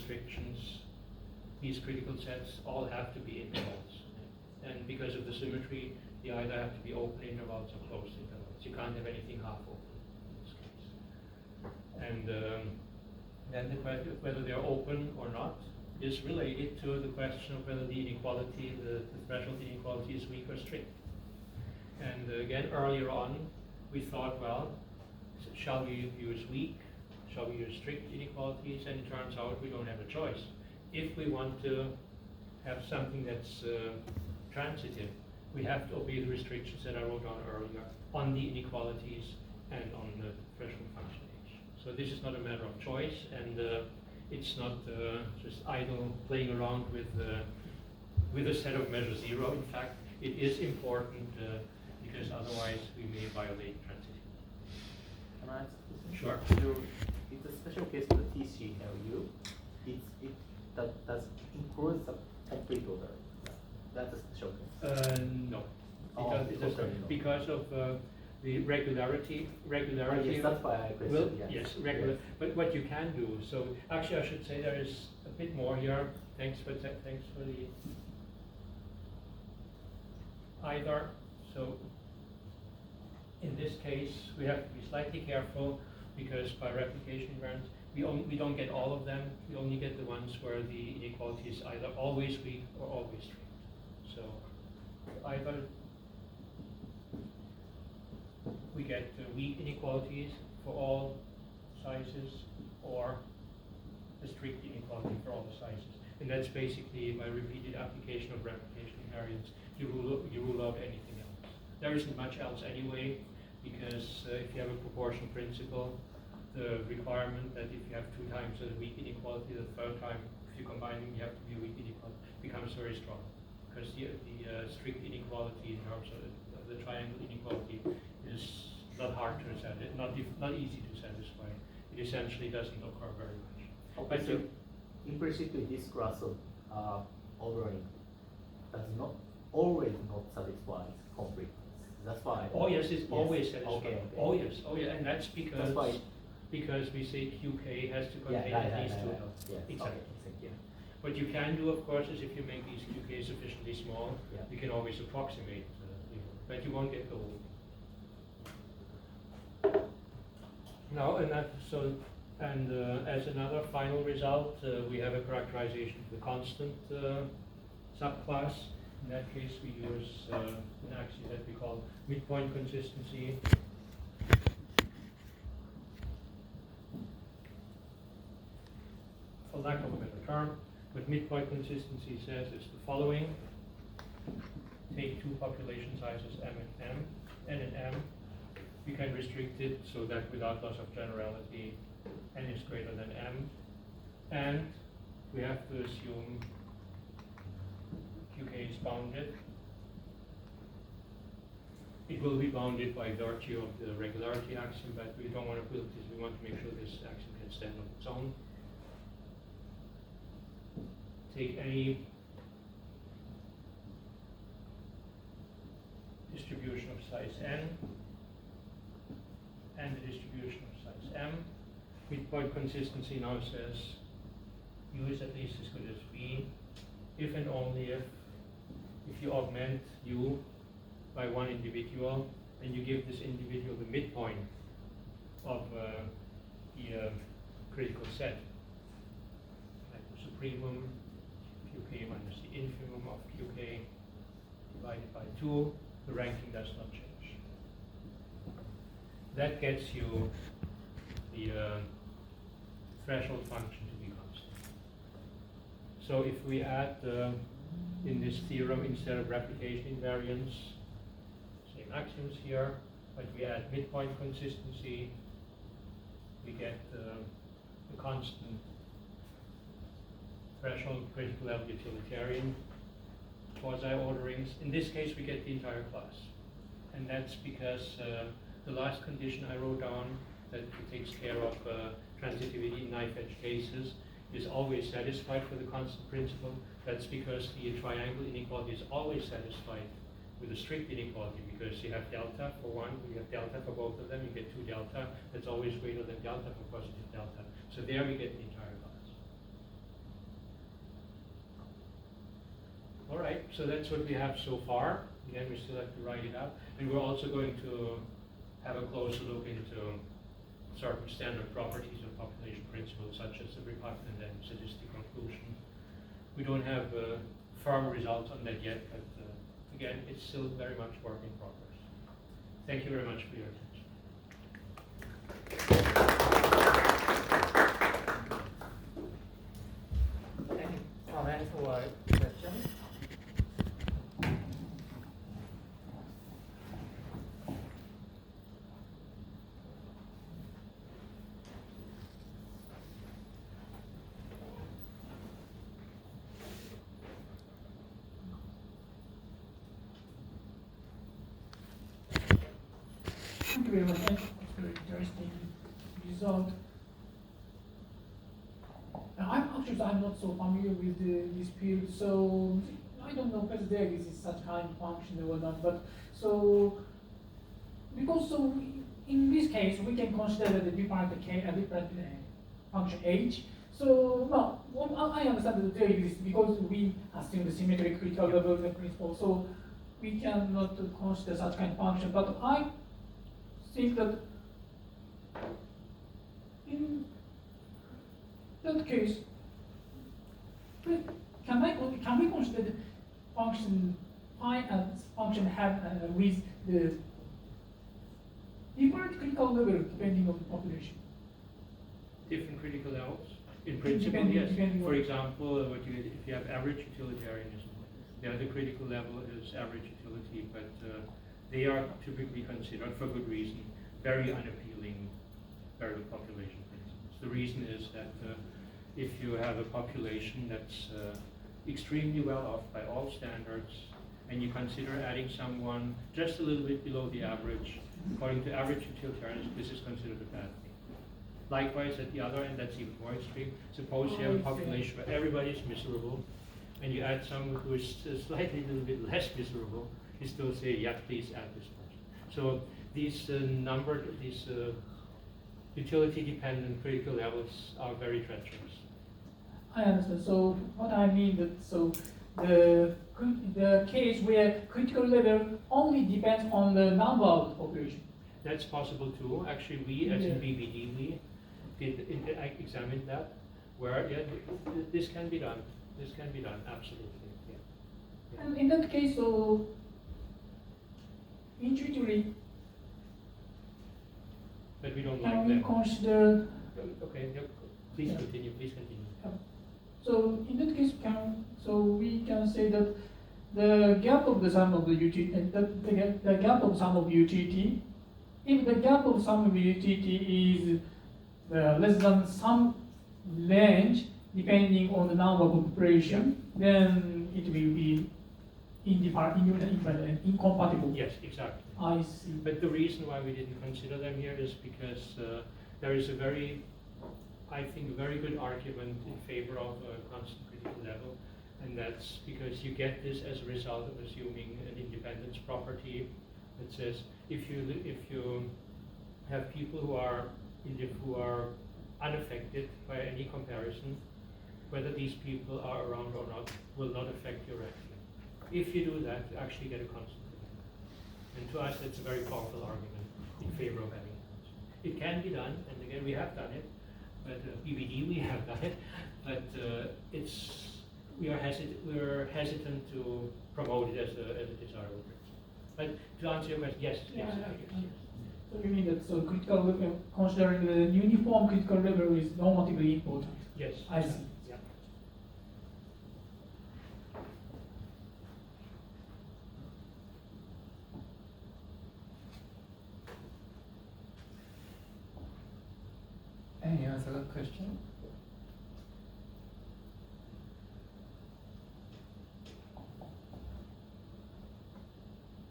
restrictions, these critical sets all have to be intervals. And because of the symmetry, they either have to be open intervals or closed intervals. You can't have anything half open in this case. And then the question of whether they're open or not is related to the question of whether the inequality, the threshold inequality is weak or strict. And again, earlier on, we thought, well, shall we use weak? Shall we use strict inequalities? And it turns out we don't have a choice. If we want to have something that's transitive, we have to obey the restrictions that I wrote down earlier on the inequalities and on the threshold function h. So this is not a matter of choice, and it's not just idle playing around with a set of measure 0. In fact, it is important because otherwise we may violate transitivity. Can I ask a question? Sure. So it's a special case of the TCLU. That does include the complete order. That's a special case. No. It doesn't, because of the regularity. Yes, that's why I question. Well, yes, regular. Yes. But what you can do, so actually I should say there is a bit more here. Thanks for the either. So in this case, we have to be slightly careful because by replication invariance, we don't get all of them. We only get the ones where the inequality is either always weak or always strict. So either we get weak inequalities for all sizes or a strict inequality for all the sizes. And that's basically by repeated application of replication invariance, you rule out anything else. There isn't much else anyway, because if you have a proportional principle, the requirement that if you have 2 times a weak inequality, the third time, if you combine them, you have to be a weak inequality, becomes very strong. Because the strict inequality in terms of the triangle inequality is not hard to satisfy, not easy to satisfy. It essentially doesn't occur very much. Okay, but so implicitly this class of ordering does not always not satisfy completeness. That's why. Oh yes, it's always satisfied. Okay. Oh yes, oh yeah, and that's because we say QK has to contain at least 2 L's. Yes. Exactly. Okay. What you can do, of course, is if you make these QK sufficiently small, you can always approximate, but you won't get the whole. Now, as another final result, we have a characterization of the constant subclass. In that case, we use an axiom that we call midpoint consistency. For lack of a better term, what midpoint consistency says is the following. Take 2 population sizes M and M, N and M. We can restrict it so that without loss of generality, N is greater than M. And we have to assume QK is bounded. It will be bounded by virtue of the regularity axiom, but we don't want to build this. We want to make sure this axiom can stand on its own. Take any distribution of size n and the distribution of size m. Midpoint consistency now says U is at least as good as V if and only if you augment U by 1 individual and you give this individual the midpoint of the critical set, like the supremum QK minus the infimum of QK divided by 2, the ranking does not change. That gets you the threshold function to be constant. So if we add in this theorem, instead of replication invariance, same axioms here, but we add midpoint consistency, we get the constant threshold critical level utilitarian quasi-orderings. In this case, we get the entire class. And that's because the last condition I wrote down that takes care of transitivity in knife-edge cases is always satisfied for the constant principle. That's because the triangle inequality is always satisfied with a strict inequality, because you have delta for one, you have delta for both of them, you get 2 delta, that's always greater than delta for positive delta. So there we get the entire class. Right, so that's what we have so far. Again, we still have to write it out. And we're also going to have a closer look into certain standard properties of population principles, such as the repugnant and sadistic conclusion. We don't have firm results on that yet, but again, it's still very much work in progress. Thank you very much for your attention. Any comments or questions? Thank you very much. It's very interesting result. I'm not so familiar with this field, so I don't know whether there is such kind of function or not. But so because so in this case we can consider the different function h. So no, well, I understand that there is because we assume the symmetric critical level of the principle, so we cannot consider such kind of function. But I think that in that case, can we consider the function phi as function have with the different critical level depending on the population? Different critical levels? In principle, yes. For example, if you have average utilitarianism, the other critical level is average utility, but they are typically considered, for good reason, very unappealing variable population principles. The reason is that if you have a population that's extremely well off by all standards, and you consider adding someone just a little bit below the average, according to average utilitarianism, this is considered a bad thing. Likewise, at the other end, that's even more extreme. Suppose you have a population where everybody's miserable, and you add someone who is slightly a little bit less miserable, you still say, yeah, please add this person. So these utility-dependent critical levels are very treacherous. I understand. So what I mean that so the case where critical level only depends on the number of the population. That's possible too. Actually, we as in BBD, we examined that, where this can be done. This can be done, absolutely. Yeah. And in that case, so intuitively, But we don't can like we that. consider? Okay, please continue. Please continue. So in that case, we can say that the gap of the sum of the utility, the gap of sum of utility, if the gap of sum of utility is less than some range, depending on the number of population, then it will be incompatible. Yes, exactly. I see. But the reason why we didn't consider them here is because there is I think, a very good argument in favor of a constant critical level, and that's because you get this as a result of assuming an independence property that says if you have people who are unaffected by any comparison, whether these people are around or not will not affect your ranking. If you do that, you actually get a constant critical level. And to us, that's a very powerful argument in favor of having a constant. It can be done, and again, we have done it. But BBD, we have done it, but we are hesitant to promote it as a desirable principle. But to answer your question, yes, yes, yes. So you mean that so critical level, considering the uniform critical level is normatively important? Yes. I see. Yeah. Any other question?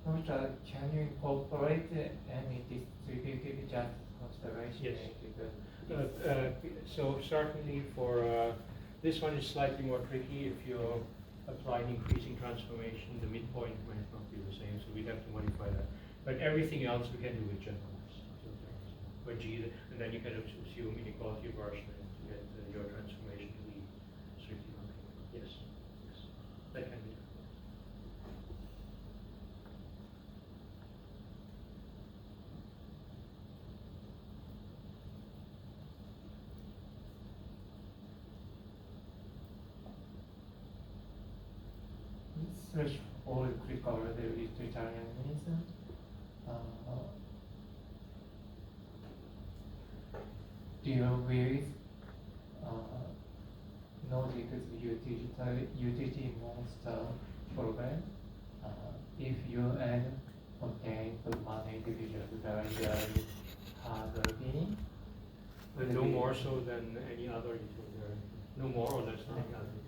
Professor, can you incorporate any distributive justice consideration? Yes. So certainly for this one is slightly more tricky. If you apply an increasing transformation, the midpoint might not be the same, so we'd have to modify that. But everything else we can do with generalized. Where G, and then you can assume inequality version to get your transformation to be strictly non-trivial. Yes, that can be done. threshold critical level utilitarianism. Deal with Nodic's utility monster problem. If you add contain for one individual very hard working, But no more so than any other utilitarian. No more or less than any other.